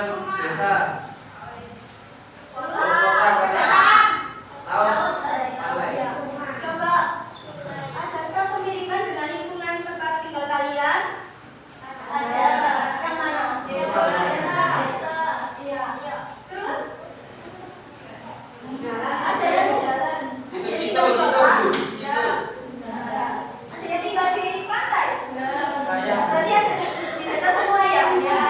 lingkungan desa. Kota. Laut. Pantai. Coba, adakah kemiripan dengan lingkungan tempat tinggal kalian? Ada. Yang mana? Desa. Iya. Terus? Ada yang jalan. Itu. Ada yang tinggal di pantai. Saya. Berarti ada di desa semua ya? Iya.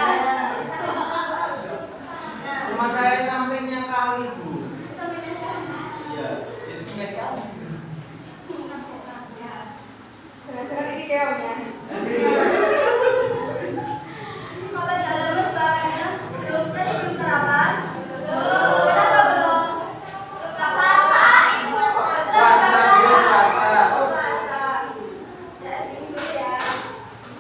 Rumah saya sampingnya kali, Bu. Sampingnya kan? Iya. Jadi Jangan-jangan ini keongnya. Kalau jalan mas barangnya belum sarapan. Kenapa belum? Puasa. Puasa, belum puasa. Puasa. Jadi dulu ya.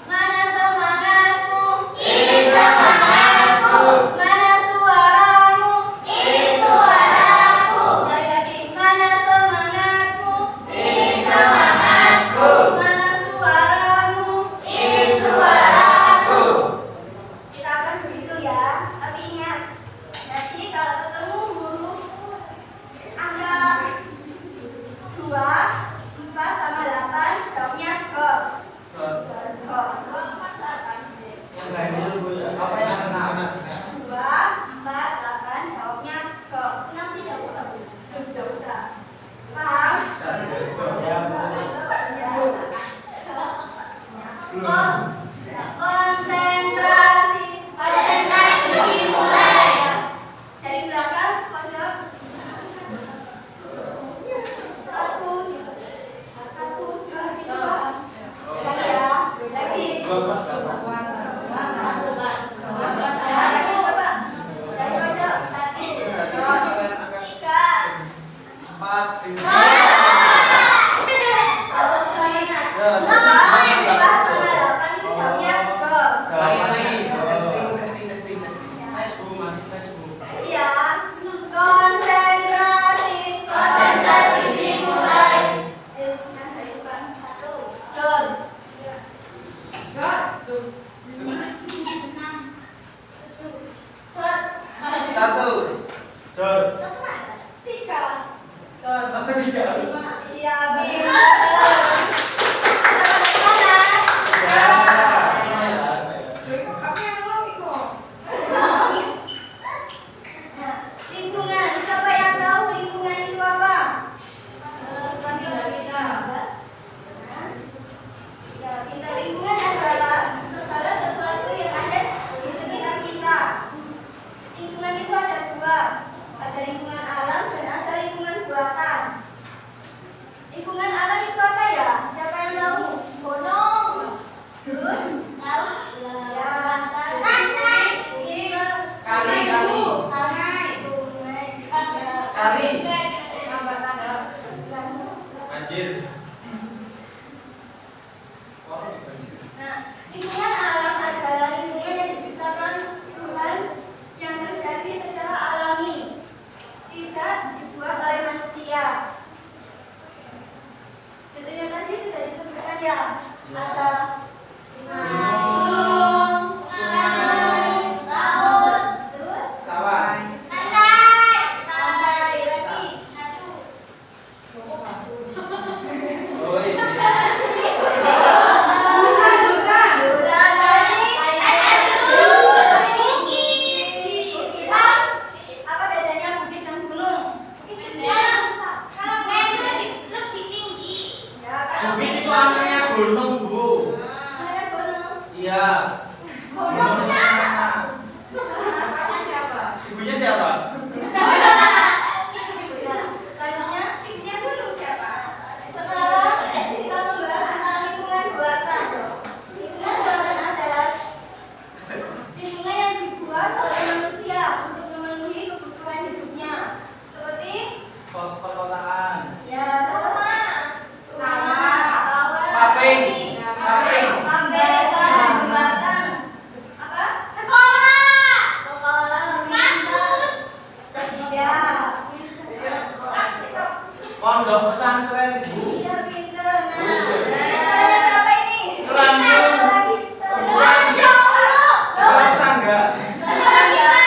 Mana semangatmu? Ini semangatku. Mana suaramu? Ini suaraku. Sekali lagi. Mana semangatmu? Ini semangatku. Mana suaramu? Ini suaraku. Kita akan begitu ya. Tapi ingat, nanti kalau ketemu huruf angka 2, 4 sama 8 jawabnya ke. yang ganjil, Bu. Apa yang kena? 2, 4, 8 jawabnya ke. 6 tidak usah, Bu. Tidak usah. Paham? Ya, Konsentrasi. Konsentrasi dimulai. Dari belakang, pojok. 1, 2, 3. Lagi ya. Lagi. Bapak. Lagi coba. Dari pojok. 3. Empat. Kalau kalian ingat. Ya. 4 sama 8 itu jawabnya ke. Lagi. Testing. Tes, Bu. Masih tes, Bu. Iya. Konsentrasi. Konsentrasi dimulai. Yang dari depan. 1. Don. 1. Dor. 3. Apa 3? Iya, benar. Lingkungan, siapa yang tahu lingkungan itu apa? Ya, kita lingkungan adalah segala sesuatu yang ada di sekitar kita. Lingkungan itu ada dua, ada lingkungan alam dan ada lingkungan buatan. Lingkungan alam itu apa ya? Siapa yang tahu? Gunung. Terus? Laut. Ya, pantai. Iya. Kali. Sungai. Ya. Kali. Hambatan. Banjir. Nah, lingkungan alam adalah lingkungan yang diciptakan Tuhan yang terjadi secara alami, tidak dibuat oleh manusia. Contohnya tadi sudah disebutkan ya, ada gunung, sungai, laut, terus Sawah. pantai lagi. Oh iya. Apa bedanya bukit dan gunung? Ya kan? Bukit itu anaknya gunung, Bu. Namanya gunung. Iya. Gunung punya anak. Ibunya siapa? Selanjutnya, ibunya gunung siapa? Sekarang kita membahas tentang lingkungan buatan. Lingkungan buatan adalah lingkungan yang dibuat oleh manusia untuk memenuhi kebutuhan hidupnya. Seperti Perkotaan. ya sawah, Paping. jembatan, apa? Sekolah, kampus. Ya. Pondok pesantren, Bu. Iya, pinter. Nah, misalnya siapa ini? Lanjut. Kita. Sekolah tetangga. Tetangga.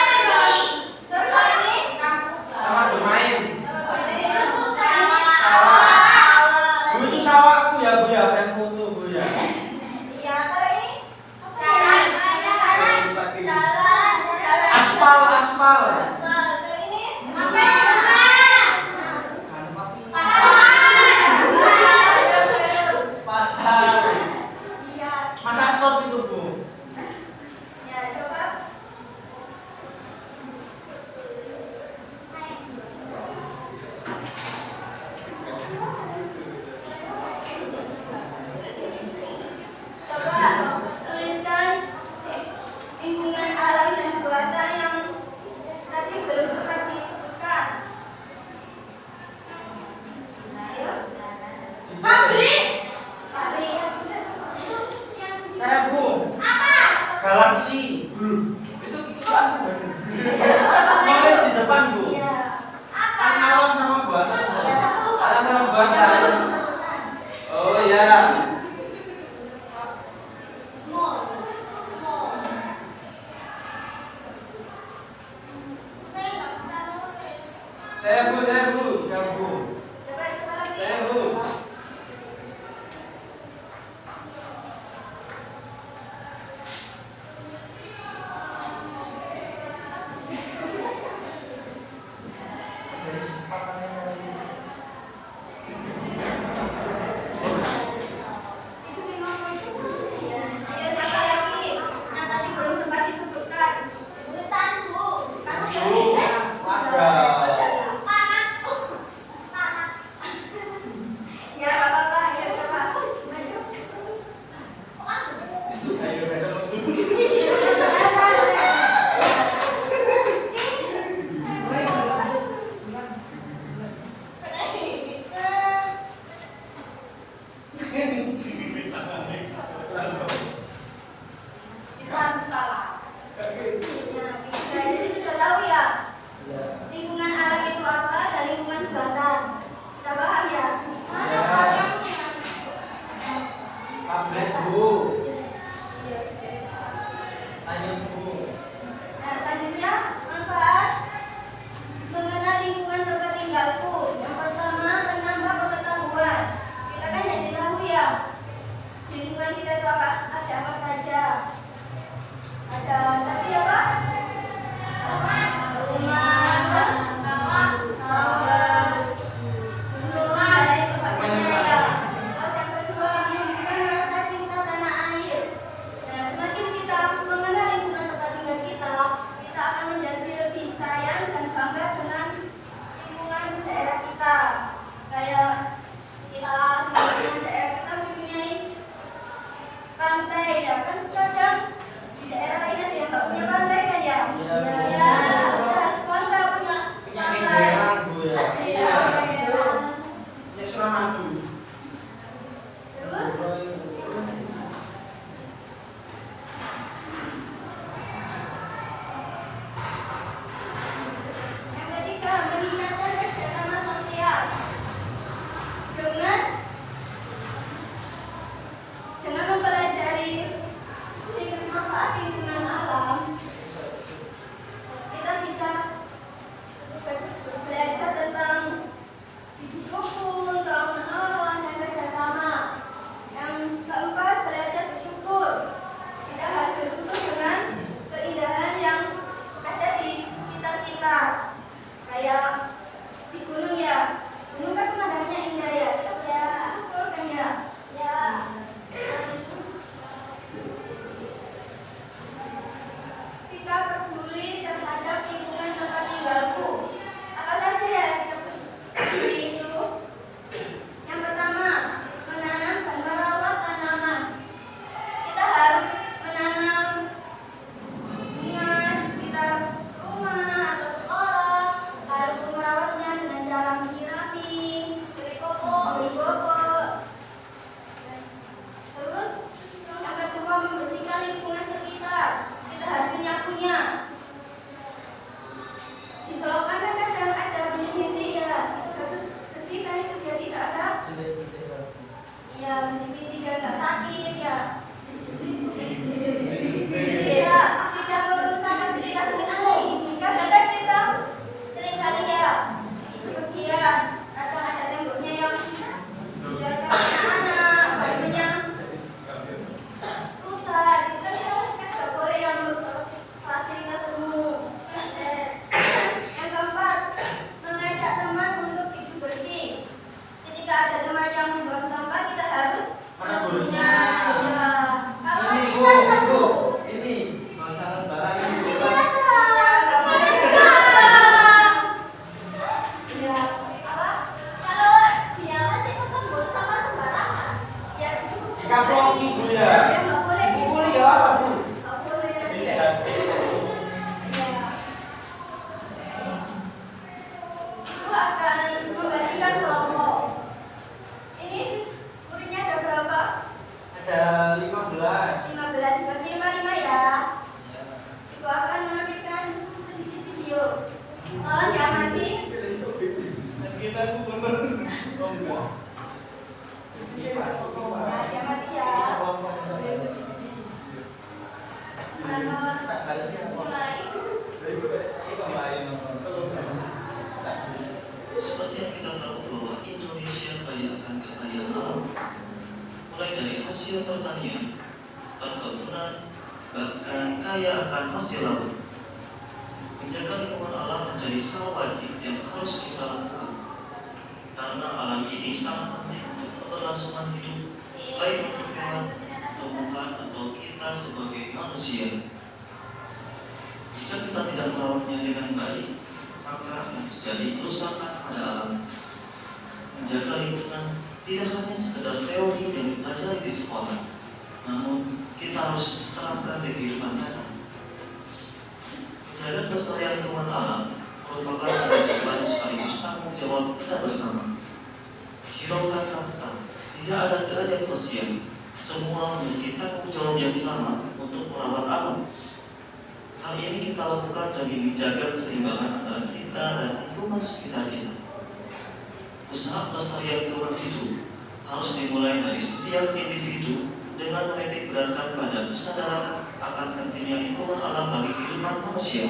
Ya masih ya. Mulai. Seperti yang kita tahu bahwa Indonesia kaya akan kekayaan alam, mulai dari hasil pertanian, perkebunan, bahkan kaya akan hasil laut. Menjaga lingkungan alam menjadi hal wajib yang harus kita lakukan, karena alam ini sangat penting untuk keberlangsungan hidup, baik untuk hewan, tumbuhan, atau kita sebagai manusia. Jika kita tidak merawatnya dengan baik, maka akan terjadi kerusakan pada alam. Menjaga lingkungan tidak hanya sekedar teori yang dipelajari di sekolah, namun kita harus terapkan di kehidupan nyata. Menjaga kelestarian lingkungan alam merupakan kewajiban sekaligus tanggung jawab kita bersama. Hiraukan kata, tidak ada derajat sosial, semua memiliki tanggung jawab yang sama untuk merawat alam. Hal ini kita lakukan demi menjaga keseimbangan antara kita dan lingkungan sekitar kita. Usaha pelestarian lingkungan itu harus dimulai dari setiap individu dengan menitik beratkan pada kesadaran akan pentingnya lingkungan alam bagi kehidupan manusia.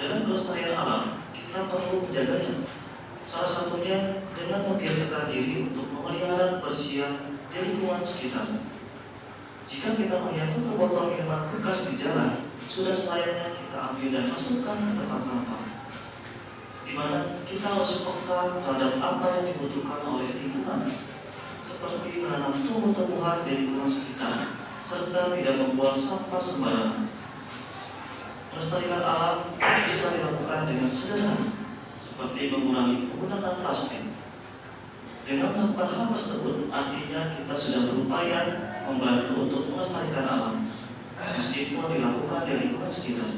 Dalam pelestarian alam, kita perlu menjaganya. Salah satunya dengan membiasakan diri untuk memelihara kebersihan di lingkungan sekitar. Jika kita melihat satu botol minuman bekas di jalan, sudah selayaknya kita ambil dan masukkan ke tempat sampah, di mana kita harus peka terhadap apa yang dibutuhkan oleh lingkungan, seperti menanam tumbuh-tumbuhan di lingkungan sekitar, serta tidak membuang sampah sembarangan. Melestarikan alam bisa dilakukan dengan sederhana, seperti mengurangi penggunaan plastik. Dengan melakukan hal tersebut, artinya kita sudah berupaya membantu untuk melestarikan alam, meskipun dilakukan di lingkungan sekitar.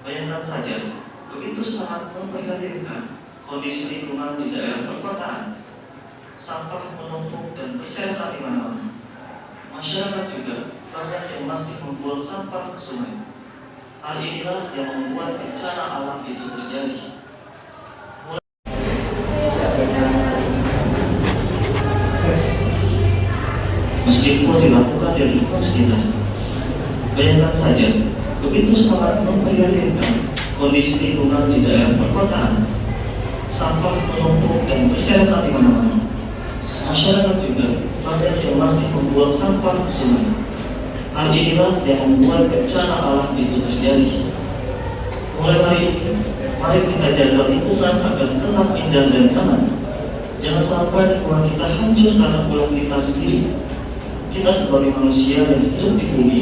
Bayangkan saja, begitu sangat memprihatinkan kondisi lingkungan di daerah perkotaan. Sampah menumpuk dan berserakan di mana-mana. Masyarakat juga banyak yang masih membuang sampah ke sungai. Hal inilah yang membuat bencana alam itu terjadi. Meskipun dilakukan di lingkungan sekitar. Bayangkan saja, begitu sangat memprihatinkan kondisi lingkungan di daerah perkotaan. Sampah menumpuk dan berserakan di mana-mana. Masyarakat juga banyak yang masih membuang sampah ke sungai. Hal inilah yang membuat bencana alam itu terjadi. Mulai hari ini, mari kita jaga lingkungan agar tetap indah dan nyaman. Jangan sampai lingkungan kita hancur karena ulah kita sendiri. Kita sebagai manusia yang hidup di bumi,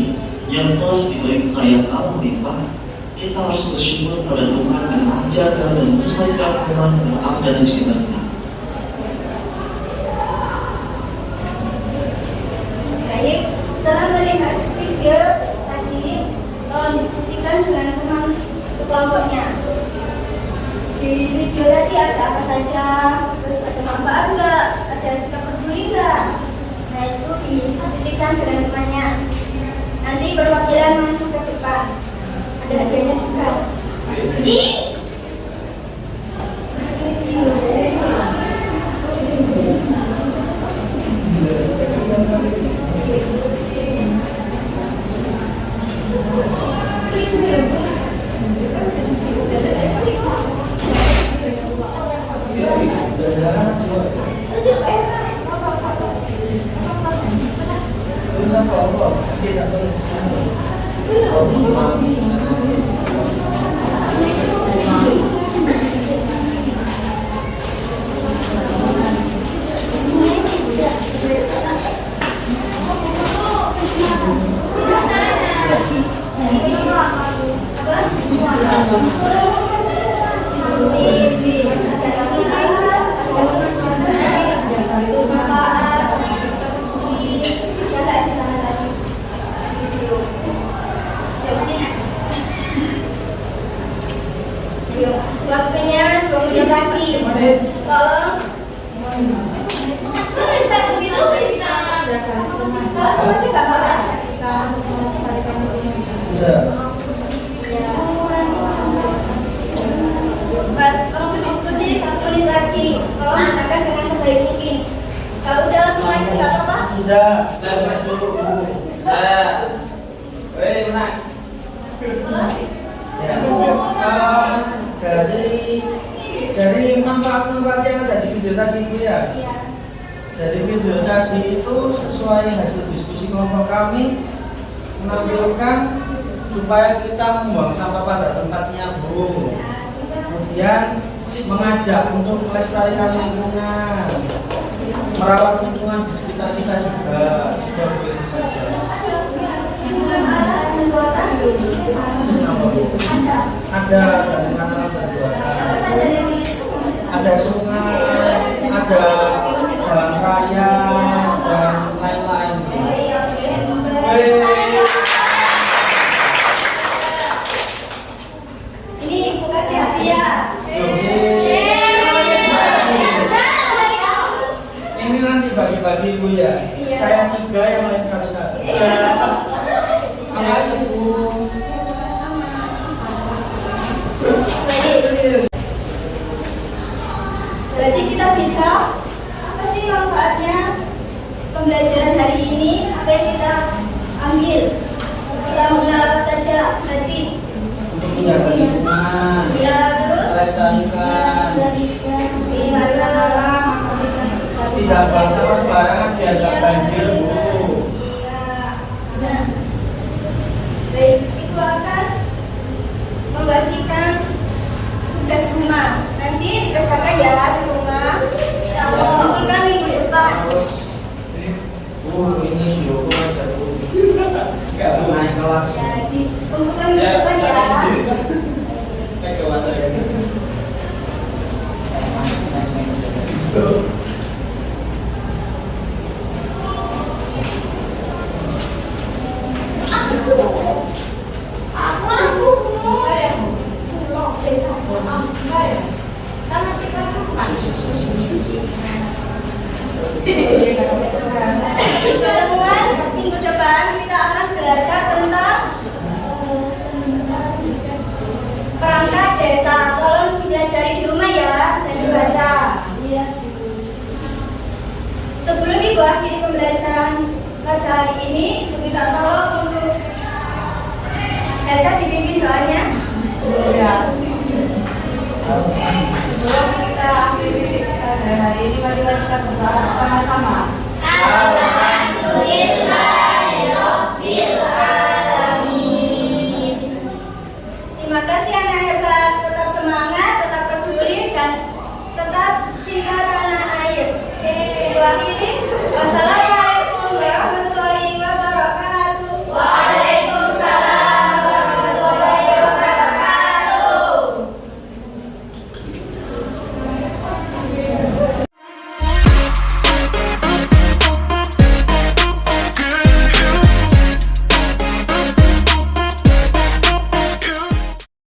yang telah diberi kekayaan alam limpah, kita harus bersyukur pada Tuhan dan menjaga dan melestarikan lingkungan yang ada di sekitar kita. Baik, setelah melihat video tadi, tolong diskusikan dengan teman sekelompoknya. Di video tadi ada apa saja, terus ada manfaat enggak, ada sikap peduli enggak. Nah itu didiskusikan dengan temannya. Nanti perwakilan maju ke depan. Ada hadiahnya juga. Waktunya 2 menit lagi. Tolong. Kalau semua juga kalah. Tolong berdiskusi ikut nggak apa-apa? Sudah masuk. Menang. Ya, dari manfaat-manfaat yang ada di video tadi Bu ya. Iya. Dari video tadi itu sesuai hasil diskusi kelompok kami menampilkan supaya kita membuang sampah pada tempatnya Bu. Kemudian mengajak untuk melestarikan lingkungan, merawat lingkungan di sekitar kita juga. Sudah begitu saja. Ada makanan berbuatan, ada sungai, ada jalan raya dan lain-lain. Ini ibu kasih hadiah. Ini nanti bagi-bagi Bu ya. Iya. Saya 3, yang lain 1-1. Makasih Bu. Berarti kita bisa, apa sih manfaatnya pembelajaran hari ini? Apa yang kita ambil? Kita mengenal apa saja nanti. Untuk menjaga lingkungan, Ya, terus melestarikan, tidak tidak buang sampah sembarangan biar nggak banjir Bu. Iya. Nah, baik, itu akan membagikan tugas rumah. Nanti dikerjakan ya di rumah. Kumpulkan minggu depan. Terus ini dulu aja Bu. Nggak mau naik kelas. Jadi, kumpulkan minggu depan ya. Naik kelas aja. Pertemuan minggu depan kita akan belajar tentang perangkat desa. Tolong dipelajari di rumah ya dan dibaca. Iya. Sebelum ibu akhiri pembelajaran pada hari ini, ibu minta tolong untuk Elka dipimpin doanya. Sebelum kita akhiri hari ini, marilah kita berdoa sama-sama. Terima kasih anak hebat, tetap semangat, tetap peduli dan tetap cinta tanah air. Ibu akhiri, wassalamualaikum.